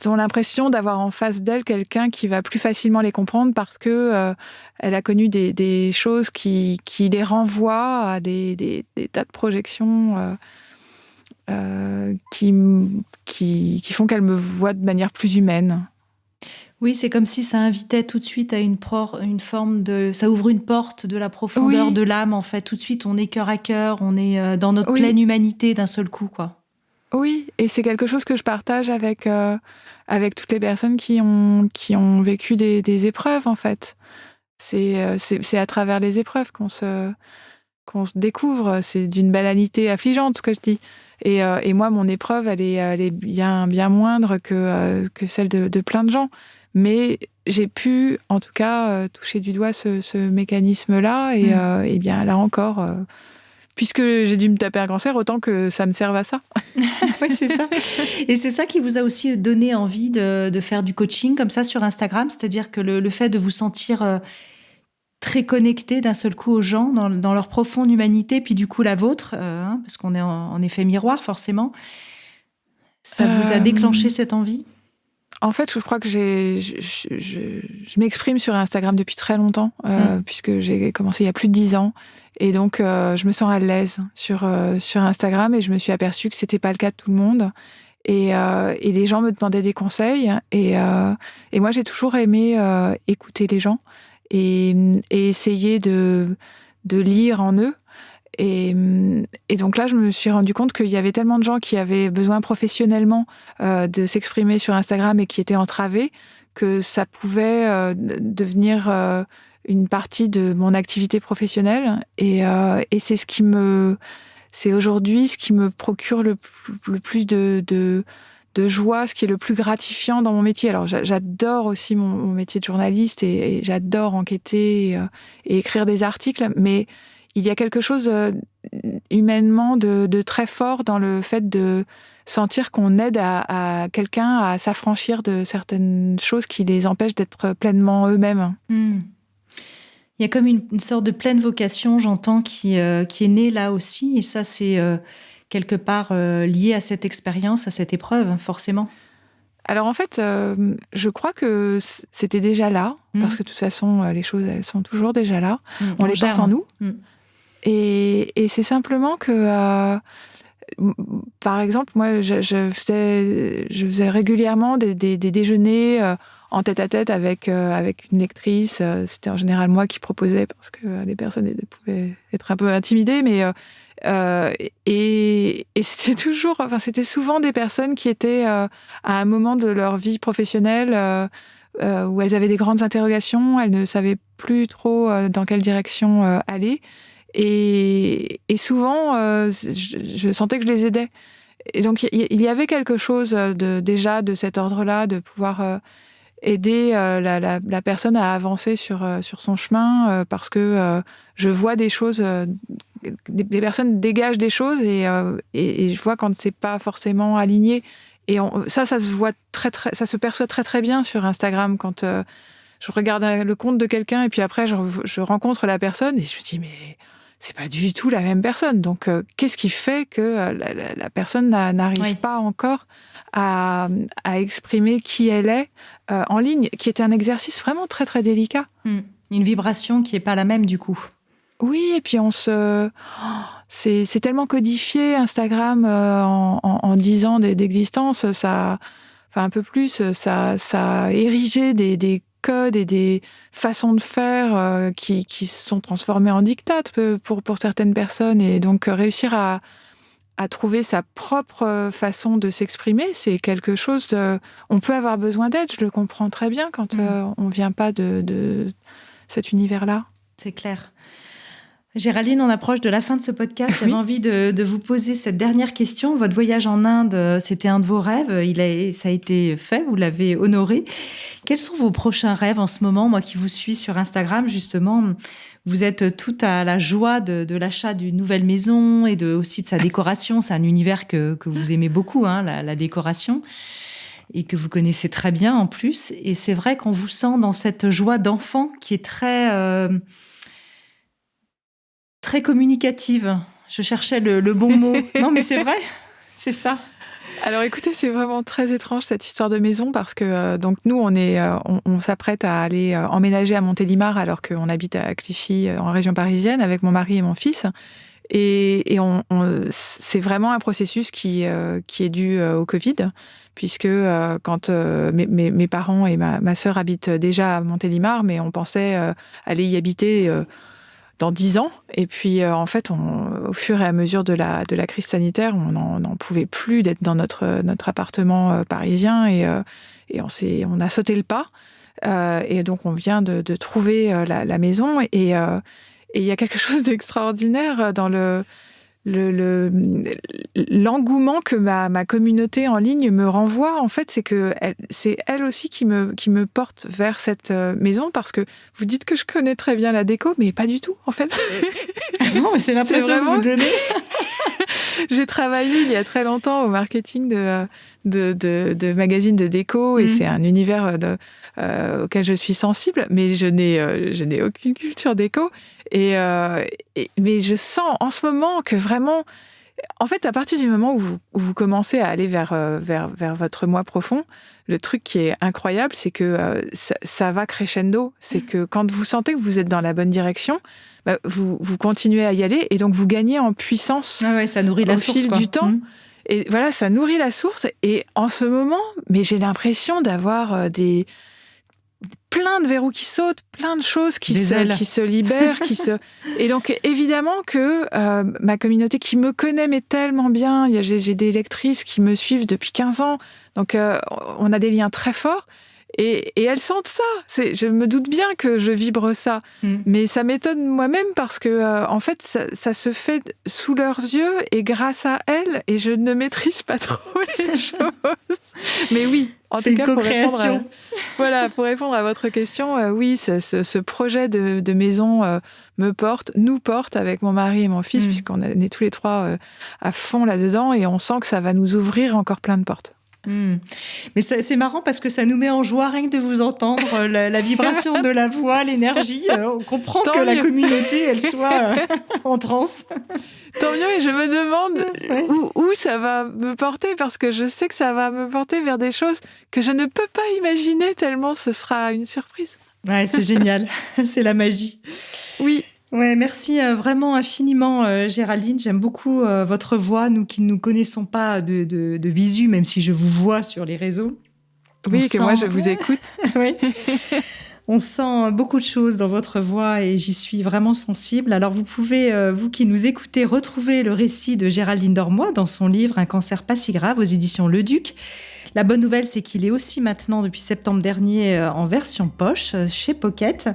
ont l'impression d'avoir en face d'elles quelqu'un qui va plus facilement les comprendre, parce que elle a connu des choses qui les renvoient à des tas de projections qui font qu'elles me voient de manière plus humaine. Oui, c'est comme si ça invitait tout de suite à une forme de... Ça ouvre une porte de la profondeur de l'âme, en fait. Tout de suite, on est cœur à cœur, on est dans notre pleine humanité d'un seul coup, quoi. Oui, et c'est quelque chose que je partage avec toutes les personnes qui ont vécu des épreuves, en fait. C'est à travers les épreuves qu'on se découvre. C'est d'une banalité affligeante, ce que je dis. Et moi, mon épreuve, elle est bien, bien moindre que celle de plein de gens. Mais j'ai pu, en tout cas, toucher du doigt ce mécanisme-là. Et bien, là encore... puisque j'ai dû me taper un cancer, autant que ça me serve à ça. Oui, c'est ça. Et c'est ça qui vous a aussi donné envie de faire du coaching comme ça sur Instagram, c'est-à-dire que le fait de vous sentir très connecté d'un seul coup aux gens, dans leur profonde humanité, puis du coup la vôtre, parce qu'on est en effet miroir forcément, ça vous a déclenché cette envie ? En fait, je crois que je m'exprime sur Instagram depuis très longtemps, puisque j'ai commencé il y a plus de 10 ans. Et donc, je me sens à l'aise sur Instagram, et je me suis aperçue que c'était pas le cas de tout le monde. Et les gens me demandaient des conseils. Et moi, j'ai toujours aimé écouter les gens et essayer de lire en eux. Et donc là, je me suis rendu compte qu'il y avait tellement de gens qui avaient besoin professionnellement de s'exprimer sur Instagram et qui étaient entravés, que ça pouvait devenir une partie de mon activité professionnelle. Et c'est aujourd'hui ce qui me procure le plus de joie, ce qui est le plus gratifiant dans mon métier. Alors, j'adore aussi mon métier de journaliste et j'adore enquêter et écrire des articles, mais il y a quelque chose humainement de très fort dans le fait de sentir qu'on aide à quelqu'un à s'affranchir de certaines choses qui les empêchent d'être pleinement eux-mêmes. Il y a comme une sorte de pleine vocation, j'entends, qui est née là aussi, et ça, c'est quelque part lié à cette expérience, à cette épreuve, forcément. Alors en fait, je crois que c'était déjà là, parce que de toute façon, les choses, elles sont toujours déjà là. On les porte en nous. Et c'est simplement que, par exemple, moi, je faisais régulièrement des déjeuners en tête-à-tête avec une lectrice. C'était en général moi qui proposais, parce que les personnes pouvaient être un peu intimidées, mais et c'était souvent des personnes qui étaient à un moment de leur vie professionnelle où elles avaient des grandes interrogations, elles ne savaient plus trop dans quelle direction aller. Et souvent, je sentais que je les aidais. Et donc, il y avait quelque chose déjà de cet ordre-là, de pouvoir aider la personne à avancer sur son chemin, parce que je vois des choses, les personnes dégagent des choses et je vois quand c'est pas forcément aligné. Et ça se voit ça se perçoit très très bien sur Instagram quand je regarde le compte de quelqu'un et puis après je rencontre la personne et je me dis mais c'est pas du tout la même personne. Donc, qu'est-ce qui fait que la personne n'arrive pas encore à exprimer qui elle est en ligne, qui était un exercice vraiment très, très délicat. Une vibration qui n'est pas la même, du coup. Oui, et puis c'est tellement codifié, Instagram, en 10 ans d'existence, ça, enfin un peu plus, ça a érigé des codes et des façons de faire qui se sont transformés en diktats pour certaines personnes. Et donc, réussir à trouver sa propre façon de s'exprimer, c'est quelque chose on peut avoir besoin d'aide, je le comprends très bien quand on ne vient pas de cet univers-là. C'est clair. Géraldine, on approche de la fin de ce podcast. J'avais envie de vous poser cette dernière question. Votre voyage en Inde, c'était un de vos rêves. Ça a été fait, vous l'avez honoré. Quels sont vos prochains rêves en ce moment? Moi qui vous suis sur Instagram, justement, vous êtes tout à la joie de l'achat d'une nouvelle maison et aussi de sa décoration. C'est un univers que vous aimez beaucoup, hein, la décoration, et que vous connaissez très bien en plus. Et c'est vrai qu'on vous sent dans cette joie d'enfant qui est très communicative. Je cherchais le bon mot. Non, mais c'est vrai, c'est ça. Alors écoutez, c'est vraiment très étrange cette histoire de maison parce que donc nous on s'apprête à aller emménager à Montélimar alors qu'on habite à Clichy en région parisienne avec mon mari et mon fils. Et c'est vraiment un processus qui est dû au Covid, puisque quand mes parents et ma sœur habitent déjà à Montélimar, mais on pensait aller y habiter dans 10 ans. Et puis, en fait, au fur et à mesure de la crise sanitaire, on n'en pouvait plus d'être dans notre appartement parisien et on a sauté le pas. Et donc, on vient de trouver la maison. Et il y a quelque chose d'extraordinaire dans l'engouement que ma communauté en ligne me renvoie. En fait, c'est elle aussi qui me porte vers cette maison, parce que vous dites que je connais très bien la déco, mais pas du tout, en fait. Non, mais c'est l'impression que vous donnez. J'ai travaillé il y a très longtemps au marketing de magazines de déco, et c'est un univers auquel je suis sensible, mais je n'ai aucune culture déco. Mais je sens en ce moment que vraiment, en fait, à partir du moment où vous commencez à aller vers votre moi profond, le truc qui est incroyable, c'est que ça va crescendo. C'est que quand vous sentez que vous êtes dans la bonne direction, bah, vous continuez à y aller, et donc vous gagnez en puissance ça nourrit la source, au fil du temps. Et voilà, ça nourrit la source. Et en ce moment, mais j'ai l'impression d'avoir plein de verrous qui sautent, plein de choses qui se libèrent, Et donc, évidemment que ma communauté qui me connaît mais tellement bien, j'ai des lectrices qui me suivent depuis 15 ans, donc on a des liens très forts. Et elles sentent ça. Je me doute bien que je vibre ça. Mais ça m'étonne moi-même parce que, en fait, ça se fait sous leurs yeux et grâce à elles. Et je ne maîtrise pas trop les choses. Mais oui, en tout cas, pour répondre à votre question, oui, ce projet de maison nous porte avec mon mari et mon fils, puisqu'on est tous les trois à fond là-dedans. Et on sent que ça va nous ouvrir encore plein de portes. Mais c'est marrant parce que ça nous met en joie rien que de vous entendre, la vibration de la voix, l'énergie. On comprend que la communauté, elle soit en transe. Tant mieux, et je me demande où ça va me porter, parce que je sais que ça va me porter vers des choses que je ne peux pas imaginer tellement ce sera une surprise. Ouais, c'est génial, c'est la magie. Oui. Ouais, merci vraiment infiniment, Géraldine. J'aime beaucoup votre voix, nous qui ne nous connaissons pas de visu, même si je vous vois sur les réseaux. Oui, moi je vous écoute. Oui. On sent beaucoup de choses dans votre voix et j'y suis vraiment sensible. Alors vous pouvez, vous qui nous écoutez, retrouver le récit de Géraldine Dormois dans son livre « Un cancer pas si grave » aux éditions Le Duc. La bonne nouvelle, c'est qu'il est aussi maintenant, depuis septembre dernier, en version poche chez Pocket.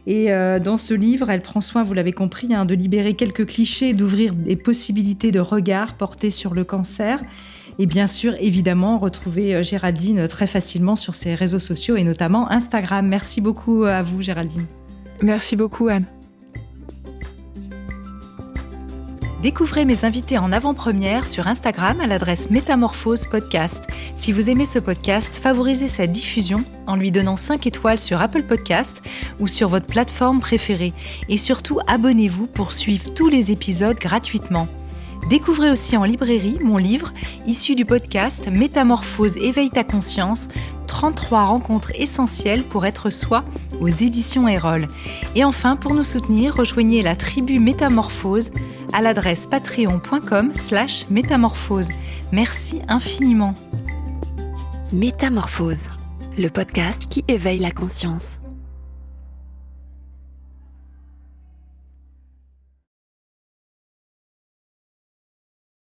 Et dans ce livre, elle prend soin, vous l'avez compris, de libérer quelques clichés et d'ouvrir des possibilités de regard portés sur le cancer. Et bien sûr, évidemment, retrouver Géraldine très facilement sur ses réseaux sociaux et notamment Instagram. Merci beaucoup à vous, Géraldine. Merci beaucoup, Anne. Découvrez mes invités en avant-première sur Instagram à l'adresse Métamorphose Podcast. Si vous aimez ce podcast, favorisez sa diffusion en lui donnant 5 étoiles sur Apple Podcast ou sur votre plateforme préférée. Et surtout, abonnez-vous pour suivre tous les épisodes gratuitement. Découvrez aussi en librairie mon livre, issu du podcast Métamorphose, éveille ta conscience, 33 rencontres essentielles pour être soi aux éditions Erol. Et enfin, pour nous soutenir, rejoignez la tribu Métamorphose à l'adresse patreon.com/métamorphose. Merci infiniment. Métamorphose, le podcast qui éveille la conscience.